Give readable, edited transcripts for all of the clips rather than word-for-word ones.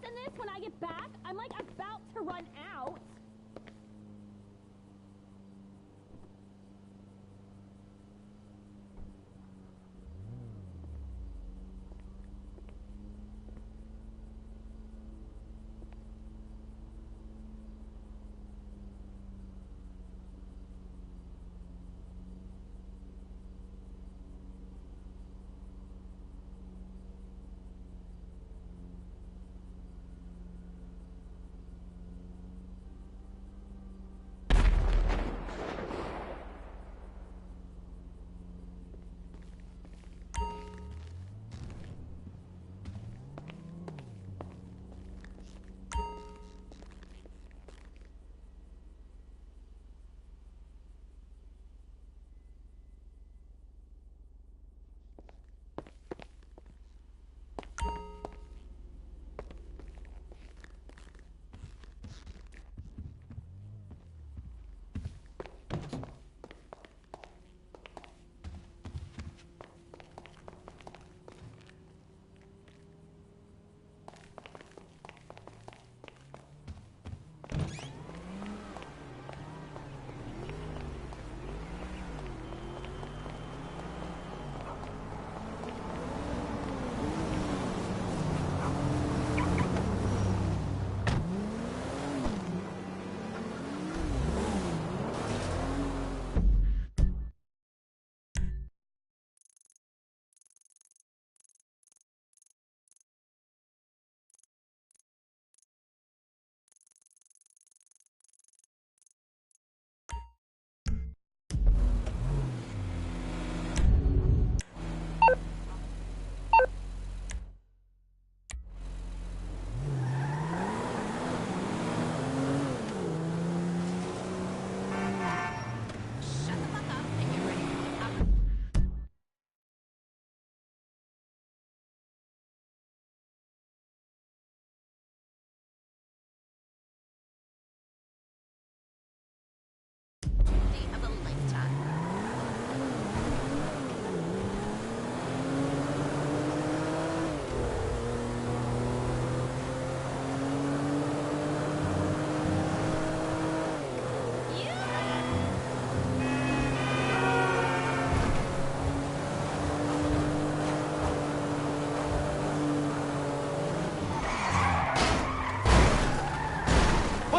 in this when I get back? I'm like about to run out.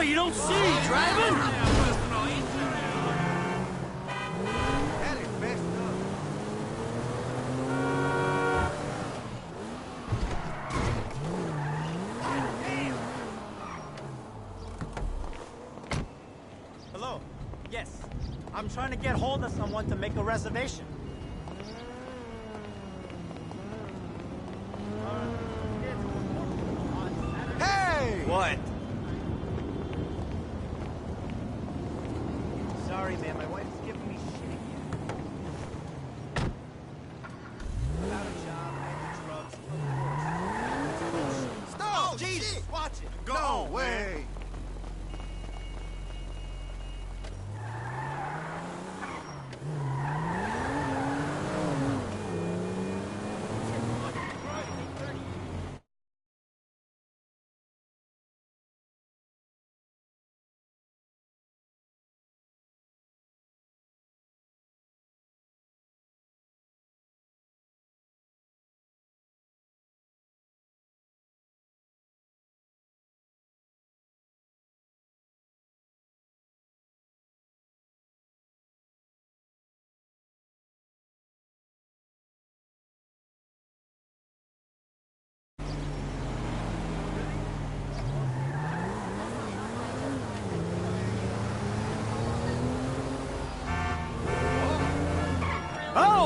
You don't see, driving? Hello. Yes. I'm trying to get hold of someone to make a reservation. Hey! What? Sorry, man. My wife's giving me shit again. Without a job, and drugs, of course. Stop! Oh, Jesus! Shit. Watch it! Go away!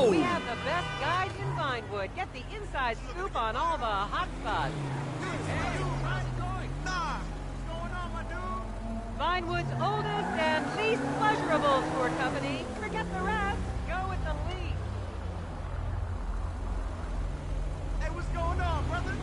We have the best guides in Vinewood. Get the inside scoop on all the hot spots. Hey, how's it going? Nah, what's going on, my dude? Vinewood's oldest and least pleasurable tour company. Forget the rest. Go with the least. Hey, what's going on, brother?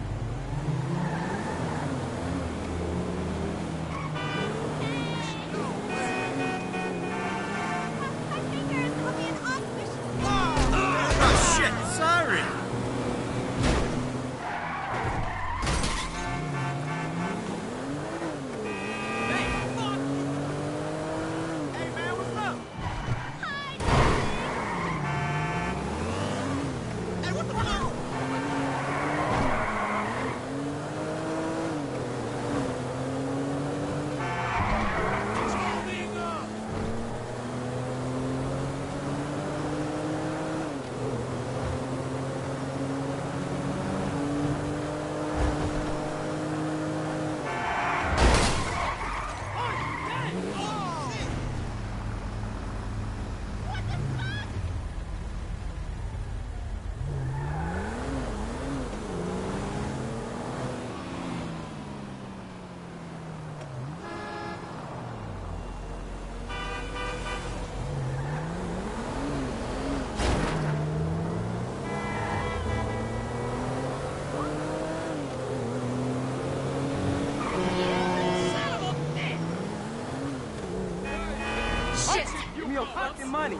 pocket money.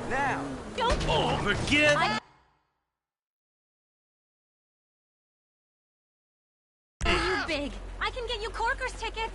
Now. Don't. Oh, forget. You big. I can get you Corker's tickets.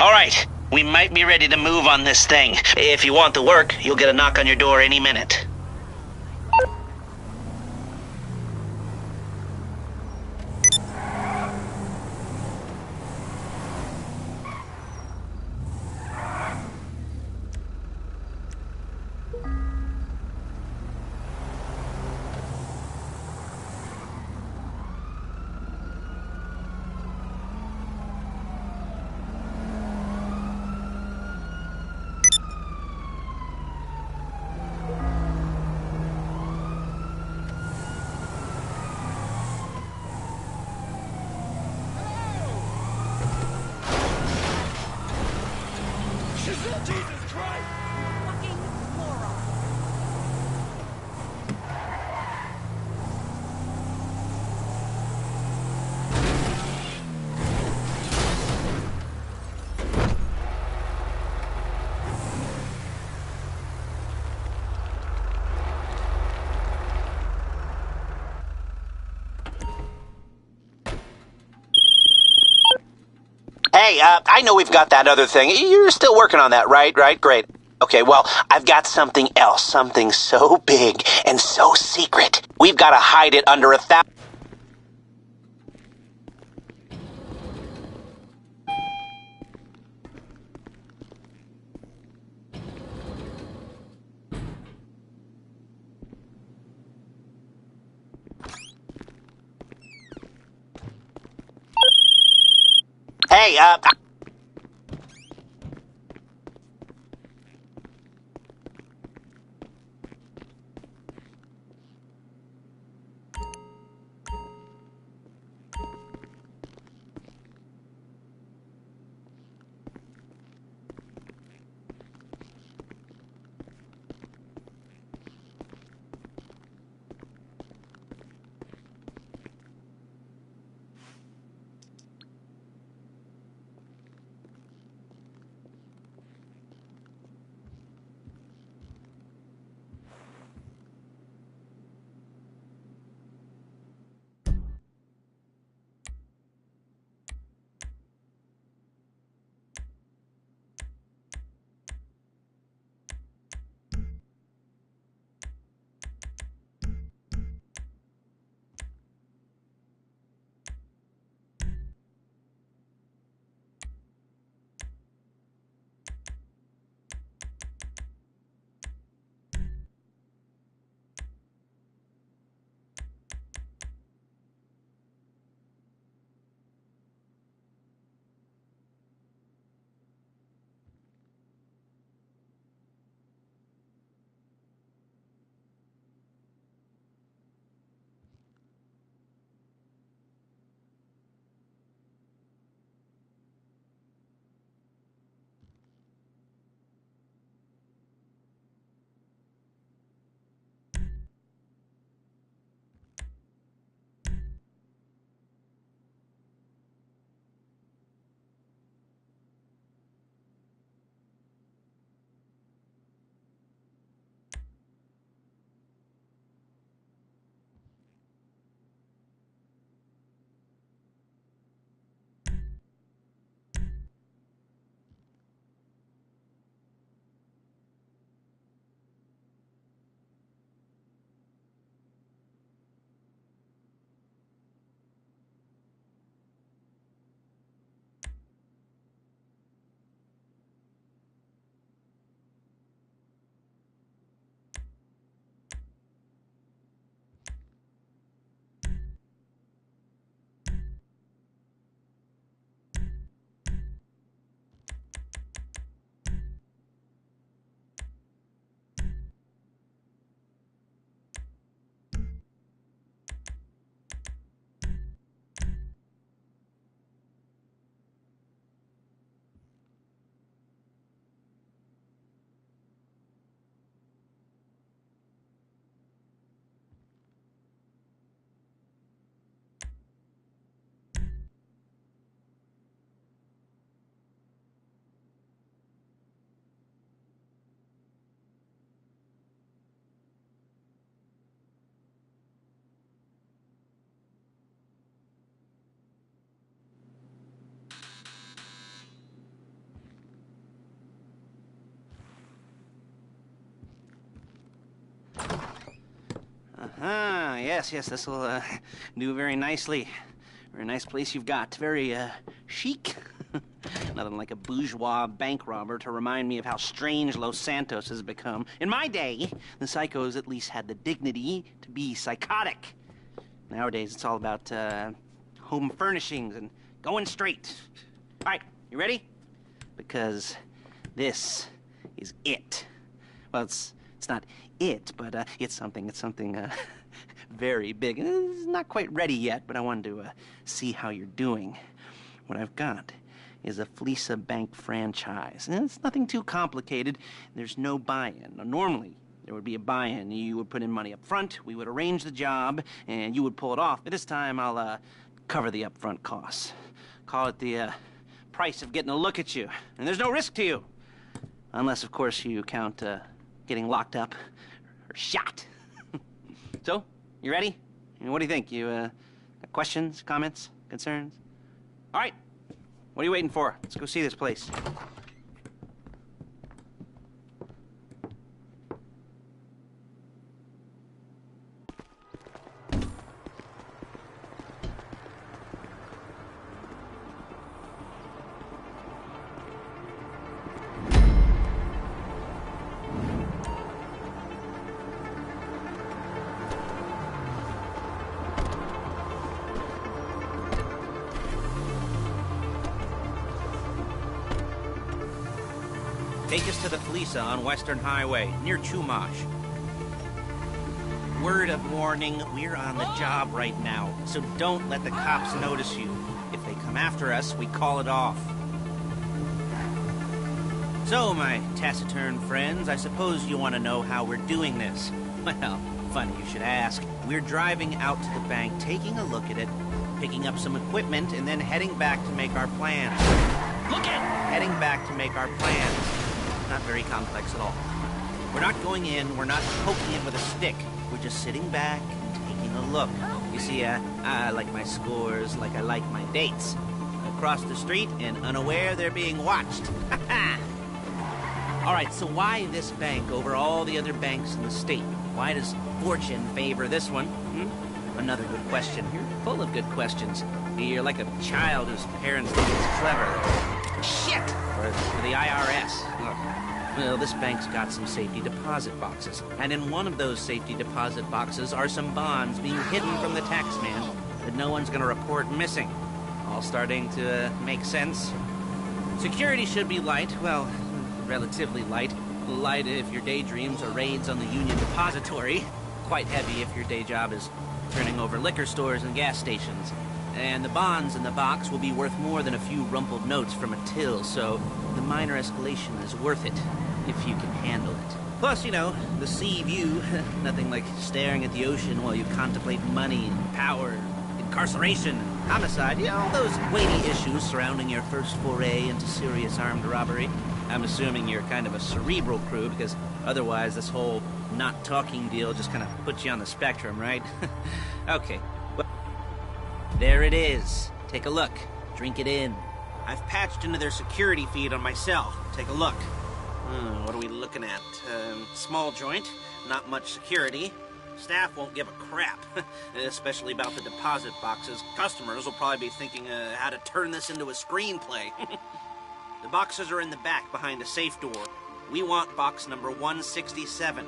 All right, we might be ready to move on this thing. If you want the work, you'll get a knock on your door any minute. Jesus Christ! Fucking moron. Hey, I know we've got that other thing. You're still working on that, right? Right? Great. Okay, well, I've got something else. Something so big and so secret. We've got to hide it under 1,000... Hey, Yes, this will do very nicely. Very nice place you've got. Very chic. Nothing like a bourgeois bank robber to remind me of how strange Los Santos has become. In my day, the psychos at least had the dignity to be psychotic. Nowadays, it's all about home furnishings and going straight. All right, you ready? Because this is it. Well, it's not it, but it's something very big. It's not quite ready yet, but I wanted to see how you're doing. What I've got is a Fleeca Bank franchise. And it's nothing too complicated. There's no buy-in. Now, normally, there would be a buy-in. You would put in money up front, we would arrange the job, and you would pull it off. But this time, I'll cover the upfront costs. Call it the price of getting a look at you. And there's no risk to you. Unless, of course, you count getting locked up or shot. So, you ready? What do you think? You got questions, comments, concerns? All right. What are you waiting for? Let's go see this place. Take us to the Fleeca on Western Highway, near Chumash. Word of warning, we're on the job right now, so don't let the cops notice you. If they come after us, we call it off. So, my taciturn friends, I suppose you want to know how we're doing this. Well, funny you should ask. We're driving out to the bank, taking a look at it, picking up some equipment, and then heading back to make our plans. Look at! Heading back to make our plans. Not very complex at all. We're not going in, we're not poking it with a stick. We're just sitting back and taking a look. You see, I like my scores like I like my dates. Across the street and unaware they're being watched. All right, so why this bank over all the other banks in the state? Why does fortune favor this one? Another good question. You're full of good questions. You're like a child whose parents think it's clever. Shit! For the IRS. Look, well, this bank's got some safety deposit boxes. And in one of those safety deposit boxes are some bonds being hidden from the tax man that no one's gonna report missing. All starting to make sense. Security should be light. Well, relatively light. Light if your daydreams are raids on the Union Depository. Quite heavy if your day job is turning over liquor stores and gas stations. And the bonds in the box will be worth more than a few rumpled notes from a till, so the minor escalation is worth it, if you can handle it. Plus, you know, the sea view, nothing like staring at the ocean while you contemplate money and power, incarceration, homicide, you know, all those weighty issues surrounding your first foray into serious armed robbery. I'm assuming you're kind of a cerebral crew, because otherwise this whole not talking deal just kind of puts you on the spectrum, right? Okay. There it is. Take a look. Drink it in. I've patched into their security feed on my cell. Take a look. What are we looking at? Small joint, not much security. Staff won't give a crap, especially about the deposit boxes. Customers will probably be thinking how to turn this into a screenplay. The boxes are in the back behind a safe door. We want box number 167.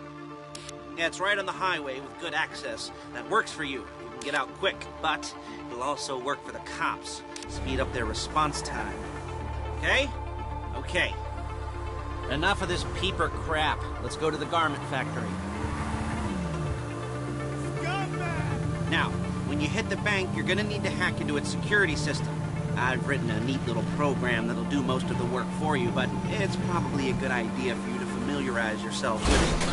Yeah, it's right on the highway with good access. That works for you. You can get out quick, but it'll also work for the cops. Speed up their response time. Okay? Okay. Enough of this peeper crap. Let's go to the garment factory. Scumbag! Now, when you hit the bank, you're gonna need to hack into its security system. I've written a neat little program that'll do most of the work for you, but it's probably a good idea for you to familiarize yourself with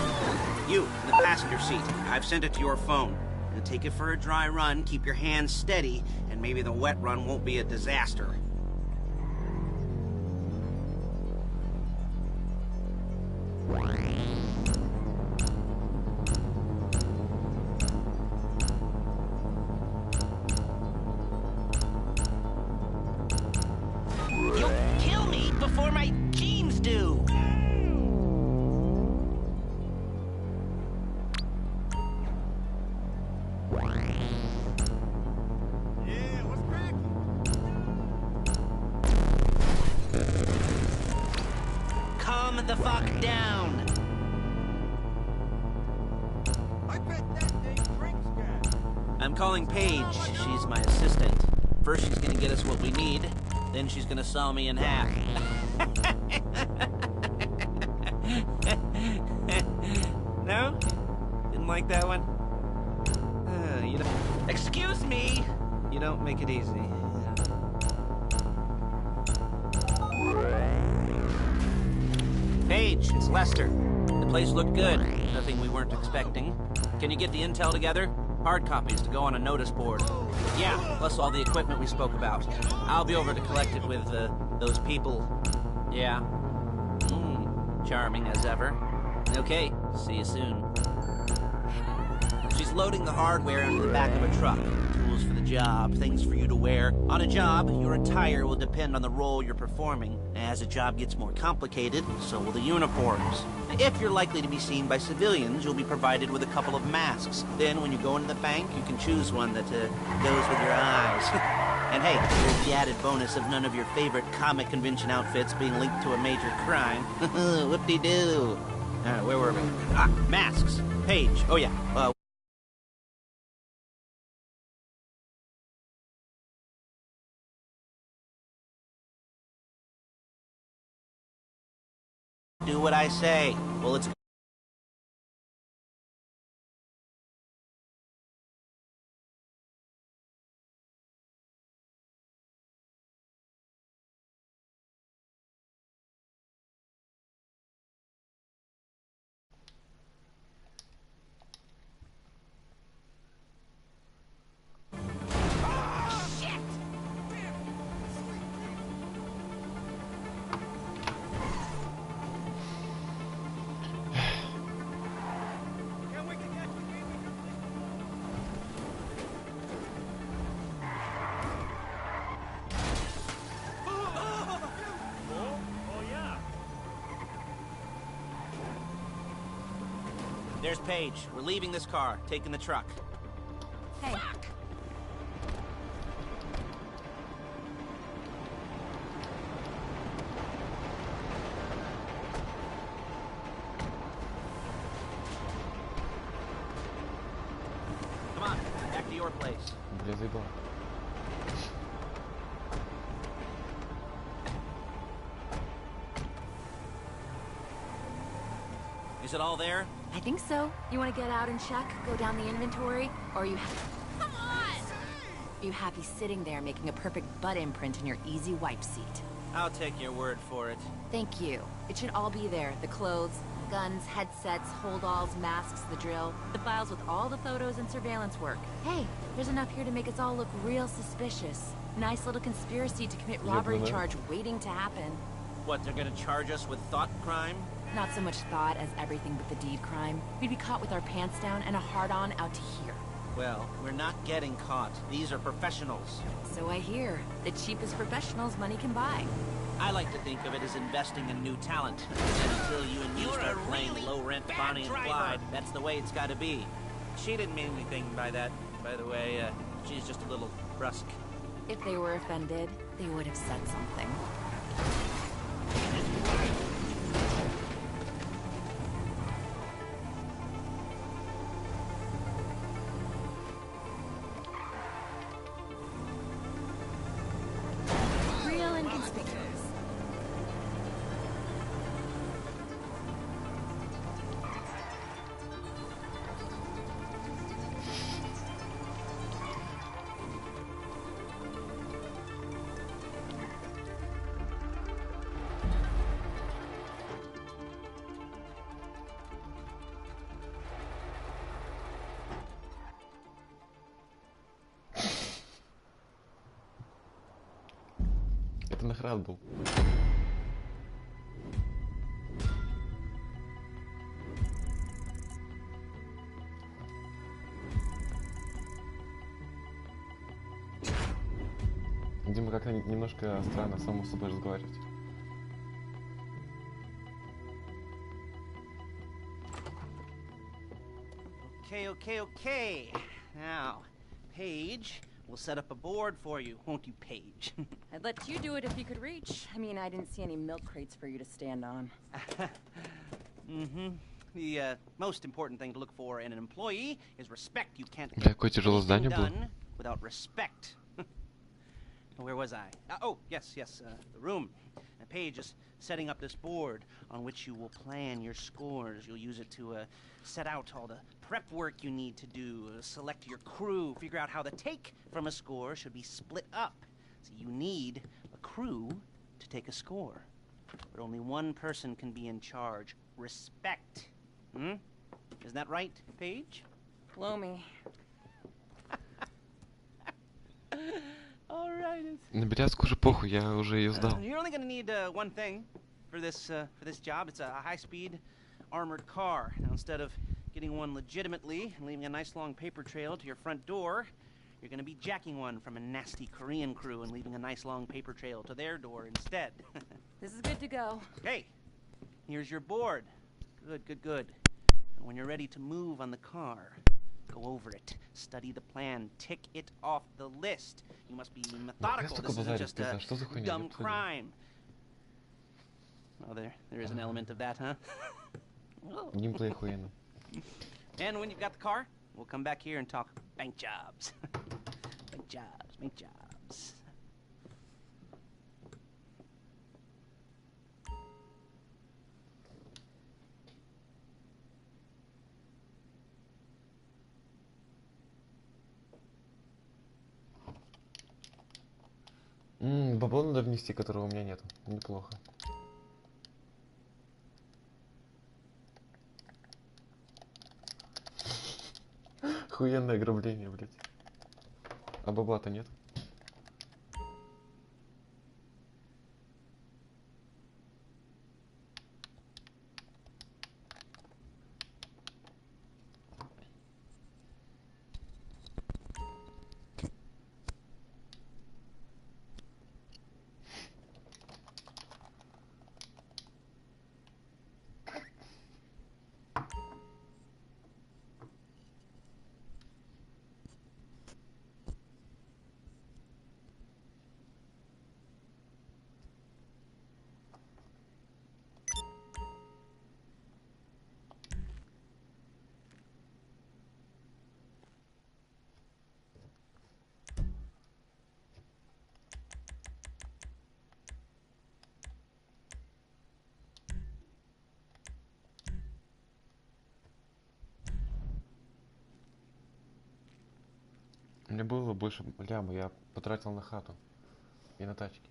it. You, in the passenger seat, I've sent it to your phone. And take it for a dry run, keep your hands steady, and maybe the wet run won't be a disaster. You'll kill me before my jeans do! Yeah, what's cracking? Calm the fuck down. I bet that thing drinks gas. I'm calling Paige. She's my assistant. First she's gonna get us what we need, then she's gonna saw me in half. No? Didn't like that one? You don't... Excuse me! You don't make it easy. Paige, it's Lester. The place looked good. Nothing we weren't expecting. Can you get the intel together? Hard copies to go on a notice board. Yeah, plus all the equipment we spoke about. I'll be over to collect it with, those people. Yeah. Charming as ever. Okay, see you soon. She's loading the hardware into the back of a truck. Tools for the job, things for you to wear. On a job, your attire will depend on the role you're performing. As a job gets more complicated, so will the uniforms. If you're likely to be seen by civilians, you'll be provided with a couple of masks. Then, when you go into the bank, you can choose one that goes with your eyes. And hey, there's the added bonus of none of your favorite comic convention outfits being linked to a major crime. Whoop-de-doo. Where were we? Masks. Paige. Oh, yeah. Do what I say. Well, it's... There's Paige. We're leaving this car, taking the truck. Hey. Come on, back to your place. Бля, заебал. Is it all there? I think so. You want to get out and check? Go down the inventory? Or are you Come on! Are you happy sitting there making a perfect butt imprint in your easy wipe seat? I'll take your word for it. Thank you. It should all be there. The clothes, guns, headsets, holdalls, masks, the drill. The files with all the photos and surveillance work. Hey, there's enough here to make us all look real suspicious. Nice little conspiracy to commit robbery charge waiting to happen. What, they're gonna charge us with thought crime? Not so much thought as everything but the deed crime. We'd be caught with our pants down and a hard-on out to here. Well, we're not getting caught. These are professionals. So I hear. The cheapest professionals money can buy. I like to think of it as investing in new talent. And until you and me start playing low-rent Bonnie and Clyde, that's the way it's gotta be. She didn't mean anything by that, by the way. She's just a little brusque. If they were offended, they would have said something. Real inconspicuous. Это нахрад был. Дима как-то немножко странно самому с собой разговаривать. Okay. Now, Paige will set up a board for you, won't you, Paige? I'd let you do it if you could reach. I mean, I didn't see any milk crates for you to stand on. The most important thing to look for in an employee is respect. You can't Бля, get какое тяжелое здание было. done without respect. Where was I? Oh, yes, the room. Paige is setting up this board on which you will plan your scores. You'll use it to set out all the prep work you need to do, select your crew, figure out how the take from a score should be split up. So you need a crew to take a score. But only one person can be in charge. Respect. Isn't that right, Paige? Blow me. All right. На Белязку уже похуй, я уже ее сдал. You're only going to need one thing for this job. It's a high-speed armored car. Now, instead of getting one legitimately and leaving a nice long paper trail to your front door, you're going to be jacking one from a nasty Korean crew and leaving a nice long paper trail to their door instead. This is good to go. Hey, here's your board. Good. And when you're ready to move on the car, go over it, study the plan, tick it off the list. You must be methodical. This isn't just a dumb crime. Oh, there is an element of that, huh? Геймплей охуенно. And when you've got the car, we'll come back here and talk bank jobs. Bank jobs. Бабло надо внести, которого у меня нету. Неплохо. Охуенное ограбление, блядь. А бабла-то нет. У меня было больше ляма, я потратил на хату и на тачки.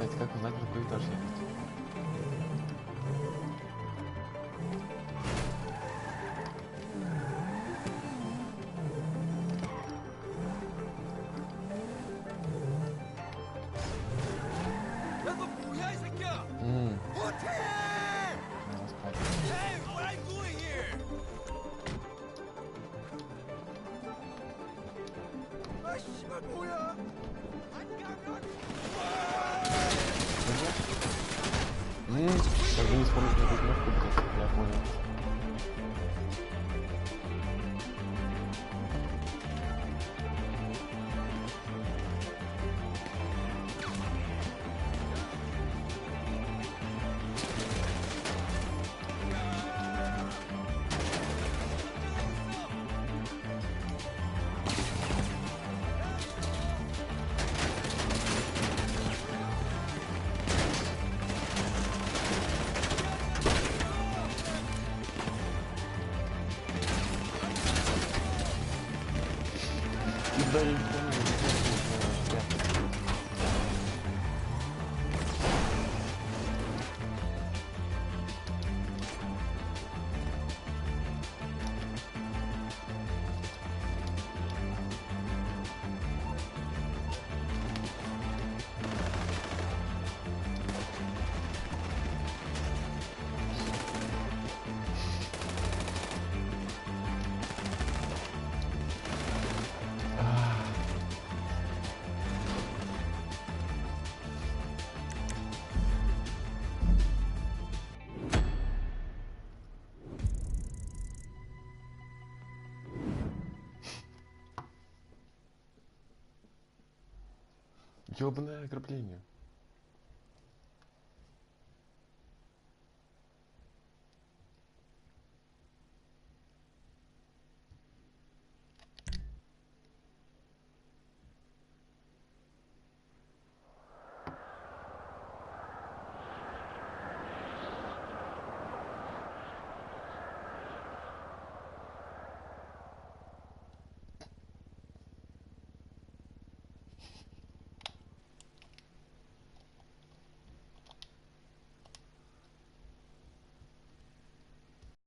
Кстати, как узнать, на какой этаж ехать? Это хуя языка! Вот Hey, what are you doing here? 아, 씨발 뭐야? Даже не вспомнить эту кнопку, блядь, я понял. Да, я не помню, ёбаное ограбление.